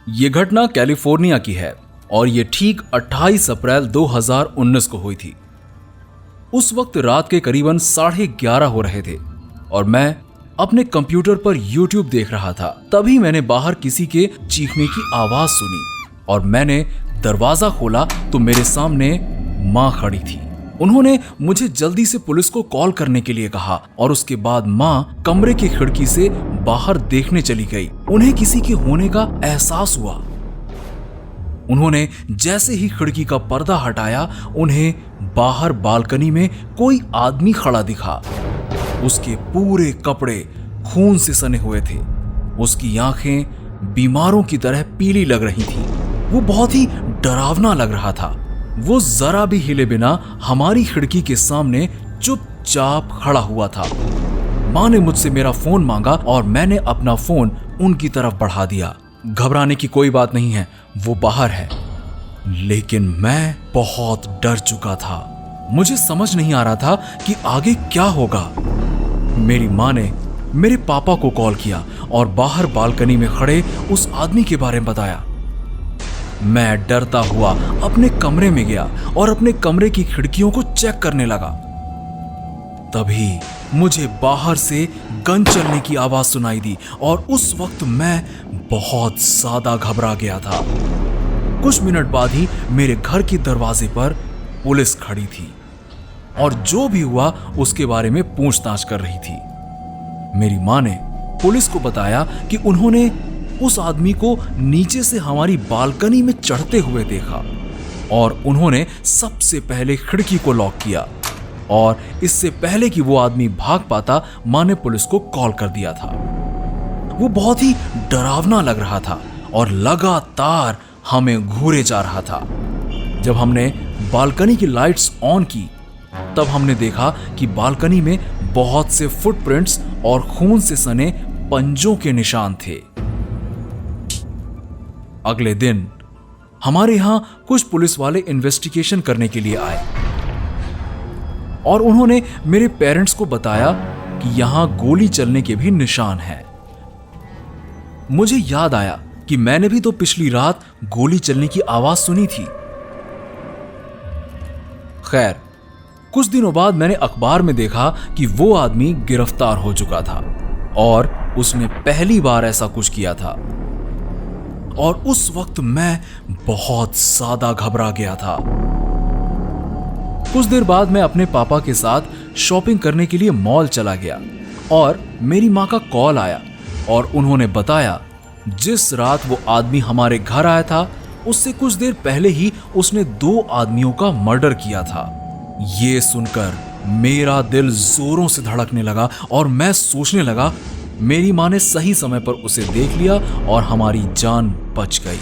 ये घटना कैलिफोर्निया की है और ये ठीक 28 अप्रैल 2019 को हुई थी। उस वक्त रात के करीबन 11:30 हो रहे थे और मैं अपने कंप्यूटर पर YouTube देख रहा था। तभी मैंने बाहर किसी के चीखने की आवाज सुनी और मैंने दरवाजा खोला तो मेरे सामने माँ खड़ी थी। उन्होंने मुझे जल्दी से पुलिस को कॉल करने के लिए कहा और उसके बाद माँ कमरे की खिड़की से बाहर देखने चली गई। उन्हें किसी के होने का एहसास हुआ। उन्होंने जैसे ही खिड़की का पर्दा हटाया, उन्हें बाहर बालकनी में कोई आदमी खड़ा दिखा। उसके पूरे कपड़े खून से सने हुए थे। उसकी आंखें बीमारों की तरह पीली लग रही थी। वो बहुत ही डरावना लग रहा था। वो जरा भी हिले बिना हमारी खिड़की के सामने चुपचाप खड़ा हुआ था। माँ ने मुझसे मेरा फोन मांगा और मैंने अपना फोन उनकी तरफ बढ़ा दिया। घबराने की कोई बात नहीं है, वो बाहर है। लेकिन मैं बहुत डर चुका था। मुझे समझ नहीं आ रहा था कि आगे क्या होगा। मेरी माँ ने मेरे पापा को कॉल किया और बाहर बालकनी में खड़े उस आदमी के बारे में बताया। मैं डरता हुआ अपने कमरे में गया और अपने कमरे की खिड़कियों को चेक करने लगा। तभी मुझे बाहर से गन चलने की आवाज सुनाई दी और उस वक्त मैं बहुत ज्यादा घबरा गया था। कुछ मिनट बाद ही मेरे घर के दरवाजे पर पुलिस खड़ी थी और जो भी हुआ उसके बारे में पूछताछ कर रही थी। मेरी माँ ने पुलिस को बताया कि उन्होंने उस आदमी को नीचे से हमारी बालकनी में चढ़ते हुए देखा और उन्होंने सबसे पहले खिड़की को लॉक किया और इससे पहले कि वो आदमी भाग पाता, माँ ने पुलिस को कॉल कर दिया था। वो बहुत ही डरावना लग रहा था और लगातार हमें घूरे जा रहा था। जब हमने बालकनी की लाइट्स ऑन की तब हमने देखा कि बालकनी में बहुत से फुटप्रिंट्स और खून से सने पंजों के निशान थे। अगले दिन हमारे यहां कुछ पुलिस वाले इन्वेस्टिगेशन करने के लिए आए और उन्होंने मेरे पेरेंट्स को बताया कि यहां गोली चलने के भी निशान हैं। मुझे याद आया कि मैंने भी तो पिछली रात गोली चलने की आवाज सुनी थी। खैर, कुछ दिनों बाद मैंने अखबार में देखा कि वो आदमी गिरफ्तार हो चुका था और उसने पहली बार ऐसा कुछ किया था और उस वक्त मैं बहुत ज्यादा घबरा गया था। कुछ देर बाद मैं अपने पापा के साथ शॉपिंग करने के लिए मॉल चला गया और मेरी माँ का कॉल आया और उन्होंने बताया जिस रात वो आदमी हमारे घर आया था उससे कुछ देर पहले ही उसने 2 आदमियों का मर्डर किया था। ये सुनकर मेरा दिल जोरों से धड़कने लगा और मैं सोचने लगा मेरी माँ ने सही समय पर उसे देख लिया और हमारी जान बच गई।